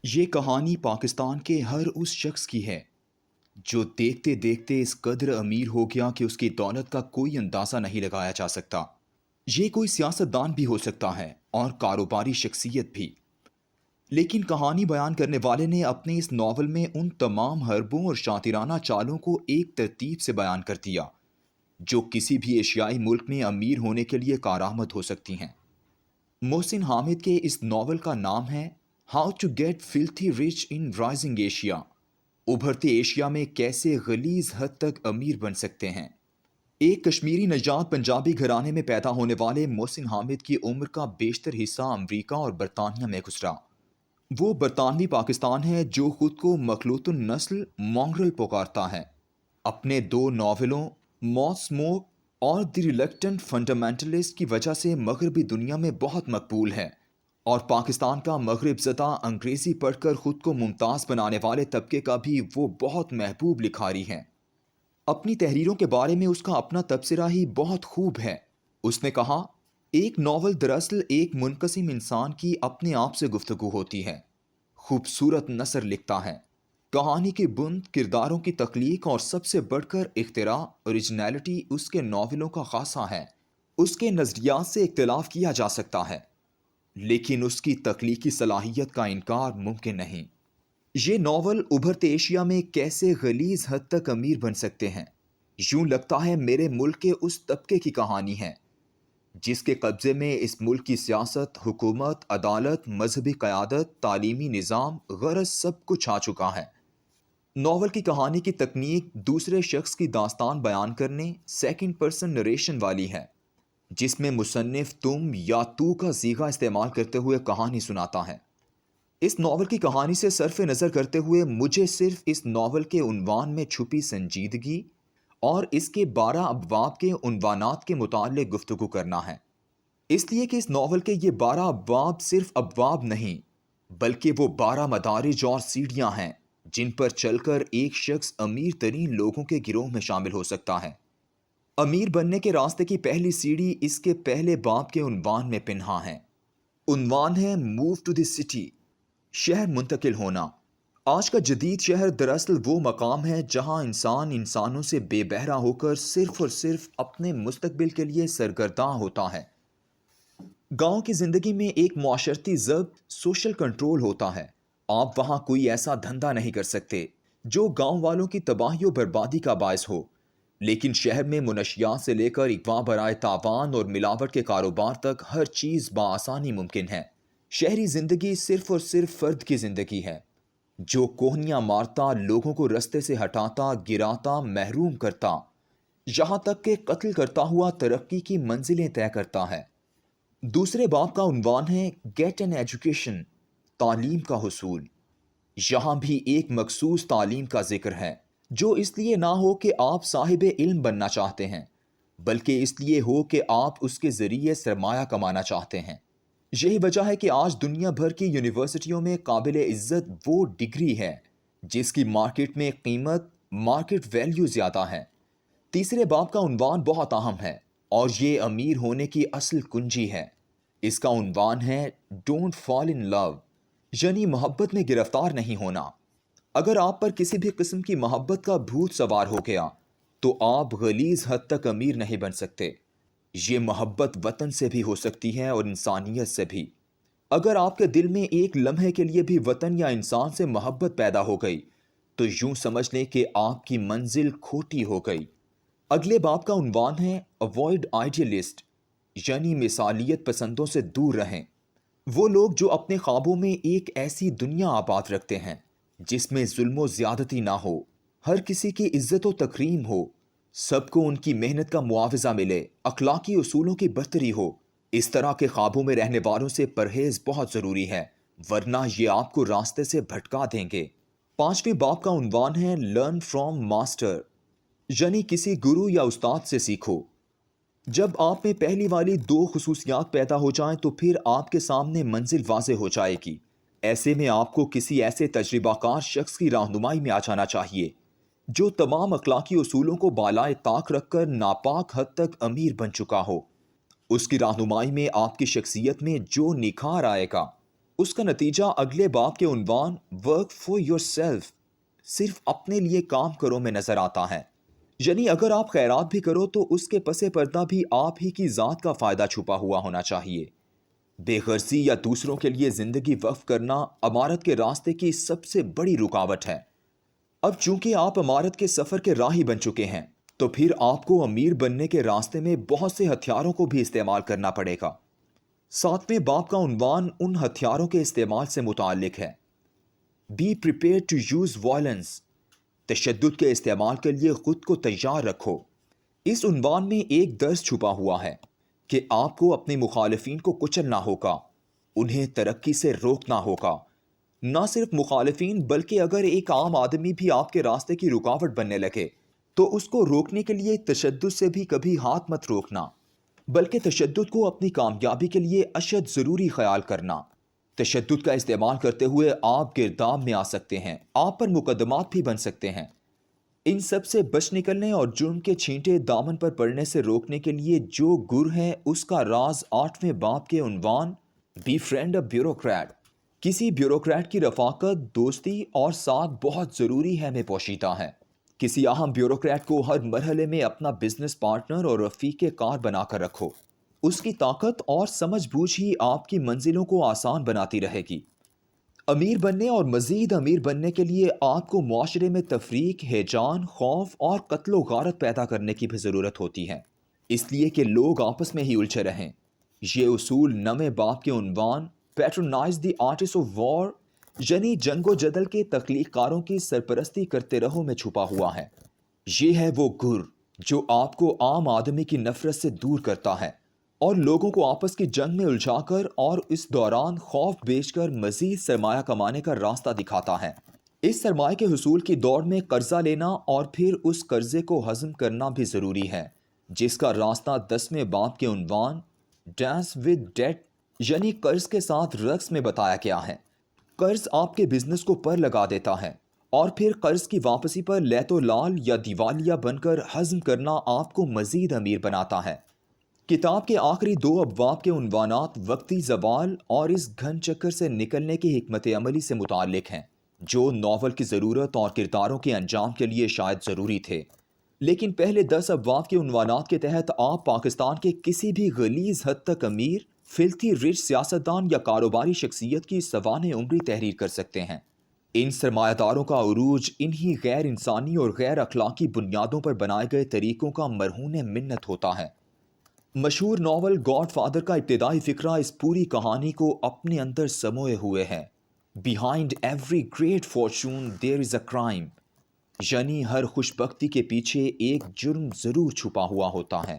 یہ کہانی پاکستان کے ہر اس شخص کی ہے جو دیکھتے دیکھتے اس قدر امیر ہو گیا کہ اس کی دولت کا کوئی اندازہ نہیں لگایا جا سکتا۔ یہ کوئی سیاست دان بھی ہو سکتا ہے اور کاروباری شخصیت بھی، لیکن کہانی بیان کرنے والے نے اپنے اس ناول میں ان تمام حربوں اور شاطرانہ چالوں کو ایک ترتیب سے بیان کر دیا جو کسی بھی ایشیائی ملک میں امیر ہونے کے لیے کارآمد ہو سکتی ہیں۔ محسن حامد کے اس ناول کا نام ہے how to get filthy rich in rising Asia, ابھرتے ایشیا میں کیسے غلیظ حد تک امیر بن سکتے ہیں۔ ایک کشمیری نژاد پنجابی گھرانے میں پیدا ہونے والے محسن حامد کی عمر کا بیشتر حصہ امریکہ اور برطانیہ میں گزرا۔ وہ برطانوی پاکستان ہے جو خود کو مخلوط النسل مونگرل پکارتا ہے۔ اپنے دو ناولوں موت سموک اور دی ریلکٹنٹ فنڈامنٹلسٹ کی وجہ سے مغربی دنیا میں بہت مقبول ہے، اور پاکستان کا مغرب زدہ انگریزی پڑھ کر خود کو ممتاز بنانے والے طبقے کا بھی وہ بہت محبوب لکھاری ہیں۔ اپنی تحریروں کے بارے میں اس کا اپنا تبصرہ ہی بہت خوب ہے۔ اس نے کہا، ایک ناول دراصل ایک منقسم انسان کی اپنے آپ سے گفتگو ہوتی ہے۔ خوبصورت نثر لکھتا ہے، کہانی کی بند، کرداروں کی تخلیق اور سب سے بڑھ کر اختراع، اوریجنلٹی اس کے ناولوں کا خاصہ ہے۔ اس کے نظریات سے اختلاف کیا جا سکتا ہے، لیکن اس کی تخلیقی صلاحیت کا انکار ممکن نہیں۔ یہ ناول ابھرتے ایشیا میں کیسے غلیظ حد تک امیر بن سکتے ہیں، یوں لگتا ہے میرے ملک کے اس طبقے کی کہانی ہے جس کے قبضے میں اس ملک کی سیاست، حکومت، عدالت، مذہبی قیادت، تعلیمی نظام، غرض سب کچھ آ چکا ہے۔ ناول کی کہانی کی تکنیک دوسرے شخص کی داستان بیان کرنے، سیکنڈ پرسن نریشن والی ہے، جس میں مصنف تم یا تو کا صیغہ استعمال کرتے ہوئے کہانی سناتا ہے۔ اس ناول کی کہانی سے صرف نظر کرتے ہوئے مجھے صرف اس ناول کے عنوان میں چھپی سنجیدگی اور اس کے 12 ابواب کے عنوانات کے متعلق گفتگو کرنا ہے، اس لیے کہ اس ناول کے یہ 12 ابواب صرف ابواب نہیں بلکہ وہ 12 مدارج اور سیڑھیاں ہیں جن پر چل کر ایک شخص امیر ترین لوگوں کے گروہ میں شامل ہو سکتا ہے۔ امیر بننے کے راستے کی پہلی سیڑھی اس کے پہلے باب کے عنوان میں پنہاں ہے۔ عنوان ہے موو ٹو دی سٹی، شہر منتقل ہونا۔ آج کا جدید شہر دراصل وہ مقام ہے جہاں انسان انسانوں سے بے بہرہ ہو کر صرف اور صرف اپنے مستقبل کے لیے سرگرداں ہوتا ہے۔ گاؤں کی زندگی میں ایک معاشرتی ضبط، سوشل کنٹرول ہوتا ہے۔ آپ وہاں کوئی ایسا دھندا نہیں کر سکتے جو گاؤں والوں کی تباہی و بربادی کا باعث ہو، لیکن شہر میں منشیات سے لے کر اغوا برائے تاوان اور ملاوٹ کے کاروبار تک ہر چیز بآسانی ممکن ہے۔ شہری زندگی صرف اور صرف فرد کی زندگی ہے جو کوہنیاں مارتا، لوگوں کو رستے سے ہٹاتا، گراتا، محروم کرتا، یہاں تک کہ قتل کرتا ہوا ترقی کی منزلیں طے کرتا ہے۔ دوسرے باب کا عنوان ہے گیٹ این ایجوکیشن، تعلیم کا حصول۔ یہاں بھی ایک مخصوص تعلیم کا ذکر ہے جو اس لیے نہ ہو کہ آپ صاحب علم بننا چاہتے ہیں، بلکہ اس لیے ہو کہ آپ اس کے ذریعے سرمایہ کمانا چاہتے ہیں۔ یہی وجہ ہے کہ آج دنیا بھر کی یونیورسٹیوں میں قابل عزت وہ ڈگری ہے جس کی مارکیٹ میں قیمت، مارکیٹ ویلیو زیادہ ہے۔ تیسرے باب کا عنوان بہت اہم ہے اور یہ امیر ہونے کی اصل کنجی ہے۔ اس کا عنوان ہے ڈونٹ فال ان لو، یعنی محبت میں گرفتار نہیں ہونا۔ اگر آپ پر کسی بھی قسم کی محبت کا بھوت سوار ہو گیا تو آپ غلیظ حد تک امیر نہیں بن سکتے۔ یہ محبت وطن سے بھی ہو سکتی ہے اور انسانیت سے بھی۔ اگر آپ کے دل میں ایک لمحے کے لیے بھی وطن یا انسان سے محبت پیدا ہو گئی تو یوں سمجھ لیں کہ آپ کی منزل کھوٹی ہو گئی۔ اگلے باب کا عنوان ہے اوائڈ آئیڈیلسٹ، یعنی مثالیت پسندوں سے دور رہیں۔ وہ لوگ جو اپنے خوابوں میں ایک ایسی دنیا آباد رکھتے ہیں جس میں ظلم و زیادتی نہ ہو، ہر کسی کی عزت و تکریم ہو، سب کو ان کی محنت کا معاوضہ ملے، اخلاقی اصولوں کی برتری ہو، اس طرح کے خوابوں میں رہنے والوں سے پرہیز بہت ضروری ہے، ورنہ یہ آپ کو راستے سے بھٹکا دیں گے۔ پانچویں باب کا عنوان ہے لرن فرام ماسٹر، یعنی کسی گرو یا استاد سے سیکھو۔ جب آپ میں پہلی والی دو خصوصیات پیدا ہو جائیں تو پھر آپ کے سامنے منزل واضح ہو جائے گی۔ ایسے میں آپ کو کسی ایسے تجربہ کار شخص کی رہنمائی میں آ جانا چاہیے جو تمام اخلاقی اصولوں کو بالائے طاق رکھ کر ناپاک حد تک امیر بن چکا ہو۔ اس کی رہنمائی میں آپ کی شخصیت میں جو نکھار آئے گا اس کا نتیجہ اگلے باب کے عنوان ورک فار یور سیلف، صرف اپنے لیے کام کرو میں نظر آتا ہے۔ یعنی اگر آپ خیرات بھی کرو تو اس کے پس پردہ بھی آپ ہی کی ذات کا فائدہ چھپا ہوا ہونا چاہیے۔ بے غرضی یا دوسروں کے لیے زندگی وقف کرنا امارت کے راستے کی سب سے بڑی رکاوٹ ہے۔ اب چونکہ آپ امارت کے سفر کے راہی بن چکے ہیں تو پھر آپ کو امیر بننے کے راستے میں بہت سے ہتھیاروں کو بھی استعمال کرنا پڑے گا۔ 7ویں باب کا عنوان ان ہتھیاروں کے استعمال سے متعلق ہے۔ Be prepared to use violence, تشدد کے استعمال کے لیے خود کو تیار رکھو۔ اس عنوان میں ایک درس چھپا ہوا ہے کہ آپ کو اپنے مخالفین کو کچلنا ہوگا، انہیں ترقی سے روکنا ہوگا۔ نہ صرف مخالفین بلکہ اگر ایک عام آدمی بھی آپ کے راستے کی رکاوٹ بننے لگے تو اس کو روکنے کے لیے تشدد سے بھی کبھی ہاتھ مت روکنا، بلکہ تشدد کو اپنی کامیابی کے لیے اشد ضروری خیال کرنا۔ تشدد کا استعمال کرتے ہوئے آپ گرداب میں آ سکتے ہیں، آپ پر مقدمات بھی بن سکتے ہیں۔ ان سب سے بچ نکلنے اور جرم کے چھینٹے دامن پر پڑنے سے روکنے کے لیے جو گر ہے اس کا راز 8ویں باب کے عنوان بی فرینڈ اے بیوروکریٹ، کسی بیوروکریٹ کی رفاقت، دوستی اور ساتھ بہت ضروری ہے میں پوشیدہ ہے۔ کسی اہم بیوروکریٹ کو ہر مرحلے میں اپنا بزنس پارٹنر اور رفیق کار بنا کر رکھو، اس کی طاقت اور سمجھ بوجھ ہی آپ کی منزلوں کو آسان بناتی رہے گی۔ امیر بننے اور مزید امیر بننے کے لیے آپ کو معاشرے میں تفریق، ہیجان، خوف اور قتل و غارت پیدا کرنے کی بھی ضرورت ہوتی ہے، اس لیے کہ لوگ آپس میں ہی الجھے رہیں۔ یہ اصول 9ویں باب کے عنوان پیٹرونائز دی آرٹسٹ آف وار، یعنی جنگ و جدل کے تخلیق کاروں کی سرپرستی کرتے رہو میں چھپا ہوا ہے۔ یہ ہے وہ گر جو آپ کو عام آدمی کی نفرت سے دور کرتا ہے اور لوگوں کو آپس کی جنگ میں الجھا کر اور اس دوران خوف بیچ کر مزید سرمایہ کمانے کا راستہ دکھاتا ہے۔ اس سرمایہ کے حصول کی دوڑ میں قرضہ لینا اور پھر اس قرضے کو ہضم کرنا بھی ضروری ہے، جس کا راستہ 10ویں باب کے عنوان ڈانس ود ڈیٹ، یعنی قرض کے ساتھ رقص میں بتایا گیا ہے۔ قرض آپ کے بزنس کو پر لگا دیتا ہے اور پھر قرض کی واپسی پر لیت و لال یا دیوالیہ بن کر ہضم کرنا آپ کو مزید امیر بناتا ہے۔ کتاب کے آخری 2 ابواب کے عنوانات وقتی زوال اور اس گھن چکر سے نکلنے کی حکمت عملی سے متعلق ہیں، جو ناول کی ضرورت اور کرداروں کے انجام کے لیے شاید ضروری تھے۔ لیکن پہلے 10 ابواب کے عنوانات کے تحت آپ پاکستان کے کسی بھی غلیظ حد تک امیر، فلتھی رچ سیاستدان یا کاروباری شخصیت کی سوانح عمری تحریر کر سکتے ہیں۔ ان سرمایہ داروں کا عروج انہی غیر انسانی اور غیر اخلاقی بنیادوں پر بنائے گئے طریقوں کا مرہون منت ہوتا ہے۔ مشہور ناول گاڈ فادر کا ابتدائی فقرہ اس پوری کہانی کو اپنے اندر سموئے ہوئے ہے۔ Behind every great fortune there is a crime, یعنی ہر خوش بختی کے پیچھے ایک جرم ضرور چھپا ہوا ہوتا ہے۔